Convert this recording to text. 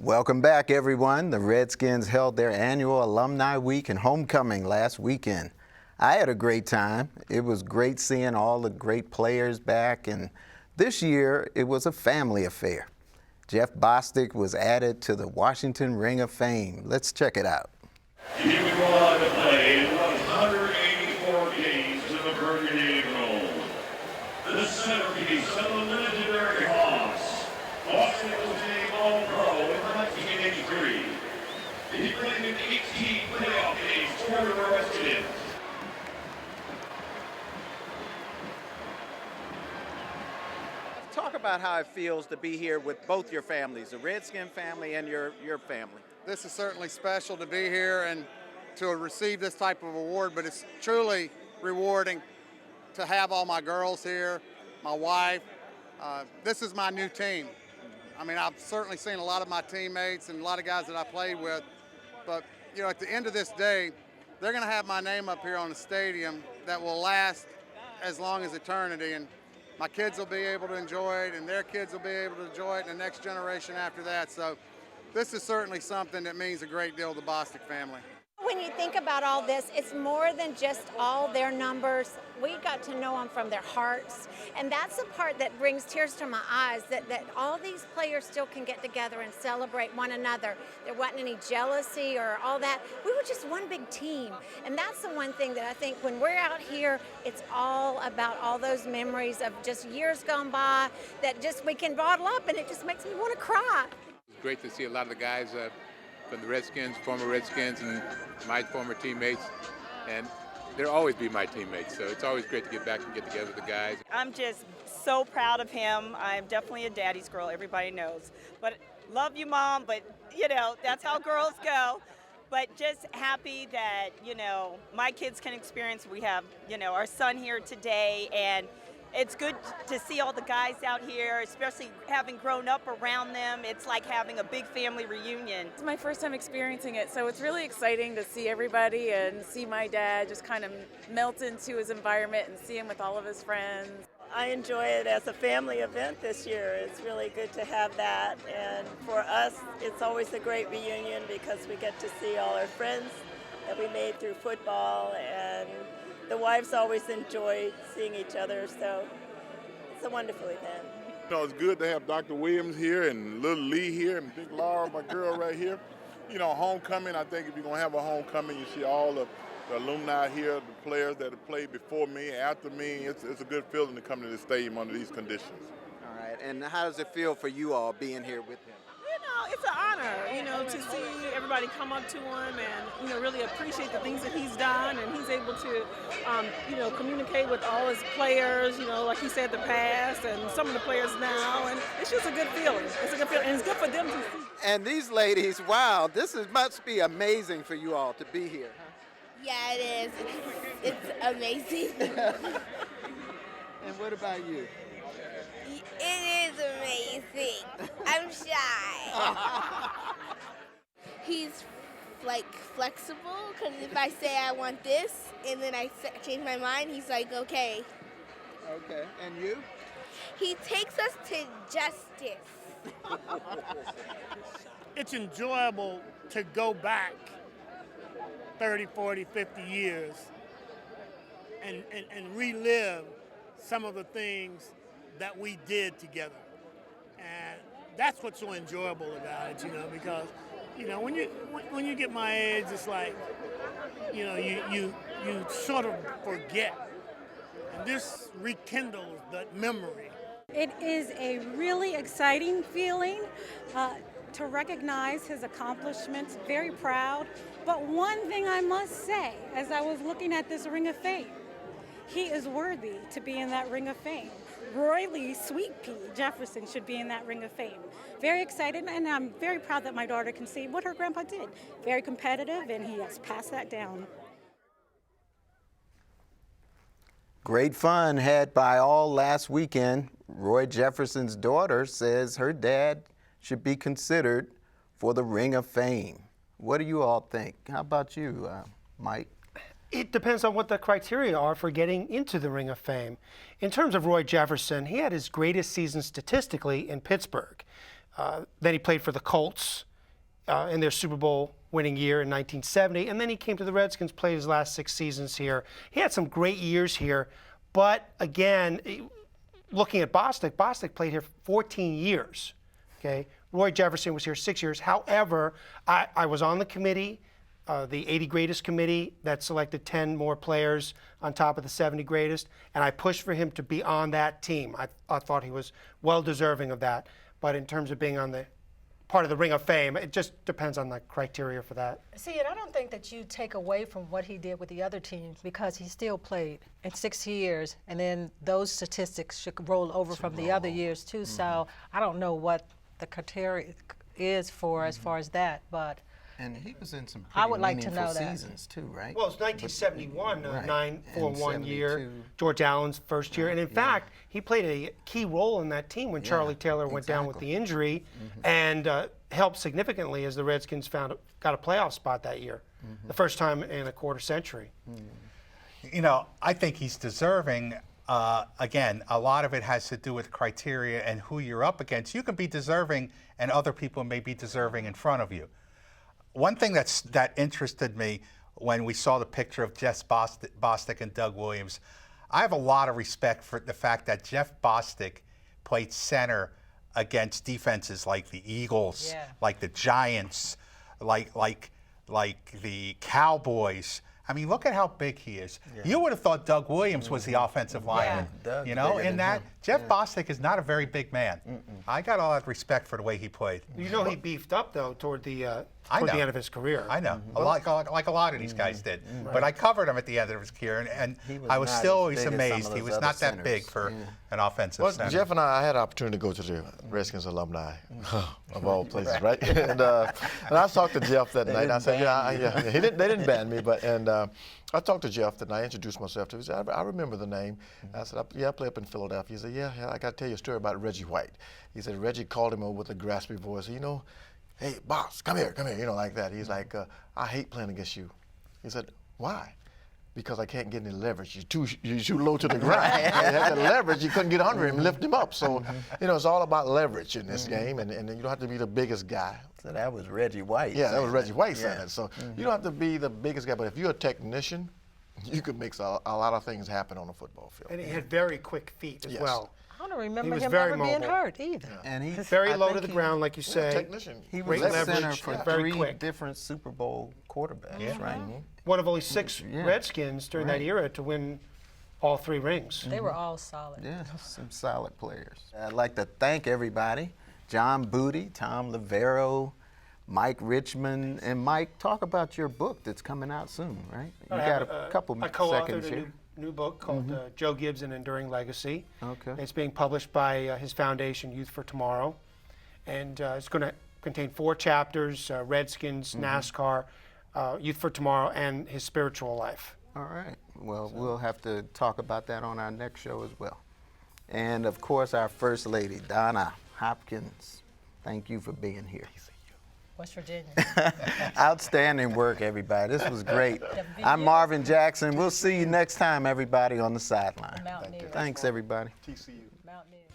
Welcome back, everyone. The Redskins held their annual Alumni Week and Homecoming last weekend. I had a great time. It was great seeing all the great players back, and this year it was a family affair. Jeff Bostic was added to the Washington Ring of Fame. Let's check it out. He would go on to play in 184 games in the Burgundy Role. The centerpiece of the legendary Hawks. Bostic was named All-Pro in 1983. He played in 18 playoff games for the Redskins. Talk about how it feels to be here with both your families, the Redskin family and your family. This is certainly special to be here and to receive this type of award, but it's truly rewarding to have all my girls here, my wife. This is my new team. I mean, I've certainly seen a lot of my teammates and a lot of guys that I played with, but you know, at the end of this day, they're going to have my name up here on the stadium that will last as long as eternity, and my kids will be able to enjoy it, and their kids will be able to enjoy it, and the next generation after that. So this is certainly something that means a great deal to the Bostic family. When you think about all this, it's more than just all their numbers. We got to know them from their hearts, and that's the part that brings tears to my eyes, that all these players still can get together and celebrate one another. There wasn't any jealousy or all that. We were just one big team, and that's the one thing that I think when we're out here, it's all about all those memories of just years gone by that just we can bottle up, and it just makes me want to cry. It's great to see a lot of the guys from the Redskins, former Redskins, and my former teammates, and they'll always be my teammates, so it's always great to get back and get together with the guys. I'm just so proud of him. I'm definitely a daddy's girl, everybody knows. But love you, Mom, but, you know, that's how girls go. But just happy that, you know, my kids can experience, we have, you know, our son here today, and it's good to see all the guys out here, especially having grown up around them. It's like having a big family reunion. It's my first time experiencing it, so it's really exciting to see everybody and see my dad just kind of melt into his environment and see him with all of his friends. I enjoy it as a family event this year. It's really good to have that. And for us, it's always a great reunion because we get to see all our friends that we made through football, and the wives always enjoyed seeing each other, so it's a wonderful event. You know, it's good to have Dr. Williams here and little Lee here and Big Laura, my girl right here. You know, homecoming, I think if you're going to have a homecoming, you see all the alumni here, the players that have played before me, after me. It's a good feeling to come to the stadium under these conditions. All right, and how does it feel for you all being here with him? You know, it's an honor, you know, to see everybody come up to him and, you know, really appreciate the things that he's done, and he's able to, you know, communicate with all his players, you know, like he said, the past and some of the players now, and it's just a good feeling. It's a good feeling, and it's good for them to see. And these ladies, wow, must be amazing for you all to be here, huh? Yeah, it is. It's amazing. And what about you? It is amazing. I'm shy. He's like flexible, because if I say I want this and then I change my mind, he's like, okay. Okay, and you? He takes us to justice. It's enjoyable to go back 30, 40, 50 years and relive some of the things that we did together. And that's what's so enjoyable about it, you know, because, you know, when you get my age, it's like, you know, you sort of forget. And this rekindles that memory. It is a really exciting feeling to recognize his accomplishments, very proud. But one thing I must say, as I was looking at this Ring of Fame, he is worthy to be in that Ring of Fame. Roy Lee, Sweet Pea Jefferson should be in that Ring of Fame. Very excited, and I'm very proud that my daughter can see what her grandpa did. Very competitive, and he has passed that down. Great fun had by all last weekend. Roy Jefferson's daughter says her dad should be considered for the Ring of Fame. What do you all think? How about you, Mike? It depends on what the criteria are for getting into the Ring of Fame. In terms of Roy Jefferson, he had his greatest season statistically in Pittsburgh. Then he played for the Colts in their Super Bowl winning year in 1970. And then he came to the Redskins, played his last 6 seasons here. He had some great years here. But again, looking at Bostic, Bostic played here 14 years. Okay, Roy Jefferson was here 6 years. However, I was on the committee, the 80 greatest committee that selected 10 more players on top of the 70 greatest, and I pushed for him to be on that team. I thought he was well deserving of that. But in terms of being on the part of the Ring of Fame, it just depends on the criteria for that. See, and I don't think that you take away from what he did with the other teams because he still played in 6 years, and then those statistics should roll over from the other years too. So I don't know what the criteria is for as far as that, but And he was in some I pretty would like to meaningful know that. seasons too, right? Well, it's 1971, Right. 9-4-1 And year, 72. George Allen's first year. And in fact, he played a key role in that team when Yeah, Charlie Taylor went down with the injury and helped significantly as the Redskins got a playoff spot that year, the first time in a quarter century. You know, I think he's deserving. Again, a lot of it has to do with criteria and who you're up against. You can be deserving, and other people may be deserving in front of you. One thing that interested me when we saw the picture of Jeff Bostic and Doug Williams, I have a lot of respect for the fact that Jeff Bostic played center against defenses like the Eagles, like the Giants, like the Cowboys. I mean, look at how big he is. You would have thought Doug Williams was the offensive lineman. Doug's You know, bigger in than that, him. Jeff Bostic is not a very big man. I got all that respect for the way he played. You know, he beefed up though toward the know. end of his career. I know, like a lot of these guys did. But I covered him at the end of his career, and I was not still as always big as some amazed. of He those was other not that centers. big for an offensive Well, center. Jeff and I had an opportunity to go to the Redskins Alumni, of all places, right? And I talked to Jeff that night. I said, they didn't ban me, but I talked to Jeff that night. I introduced myself to him. He said, I remember the name. I said, I play up in Philadelphia. He said, yeah, I got to tell you a story about Reggie White. He said, Reggie called him over with a graspy voice. You know, hey, boss, come here, you know, like that. He's like, I hate playing against you. He said, why? Because I can't get any leverage. You're too low to the ground. You had the leverage, you couldn't get under him, lift him up. So, you know, it's all about leverage in this game, and you don't have to be the biggest guy. So that was Reggie White. Yeah, that was Reggie White saying Yeah. it. So you don't have to be the biggest guy, but if you're a technician, you could make a lot of things happen on a football field. And he had very quick feet as well. I don't remember was him very ever being mobile. hurt either. And he Very I low think to the he- ground, like you say. Technician. He was Great the leverage, center for very 3 quick. different Super Bowl quarterbacks, right? One of only 6 Yeah. Redskins during that Right. era to win all 3 rings. They were all solid. Yeah, some solid players. I'd like to thank everybody. John Booty, Tom Lavero, Mike Richmond, and Mike, talk about your book that's coming out soon, right? You got a couple I co-authored seconds a here. new book called Joe Gibbs: An Enduring Legacy. Okay. It's being published by his foundation, Youth for Tomorrow, and it's going to contain 4 chapters: Redskins, NASCAR, Youth for Tomorrow, and his spiritual life. All right. Well, we'll have to talk about that on our next show as well. And of course, our First Lady, Donna Hopkins. Thank you for being here. West Virginia. Outstanding work, everybody. This was great. I'm Marvin Jackson. We'll see you next time, everybody, on the sideline. Mountaineers. Thanks, everybody. TCU. Mountaineers.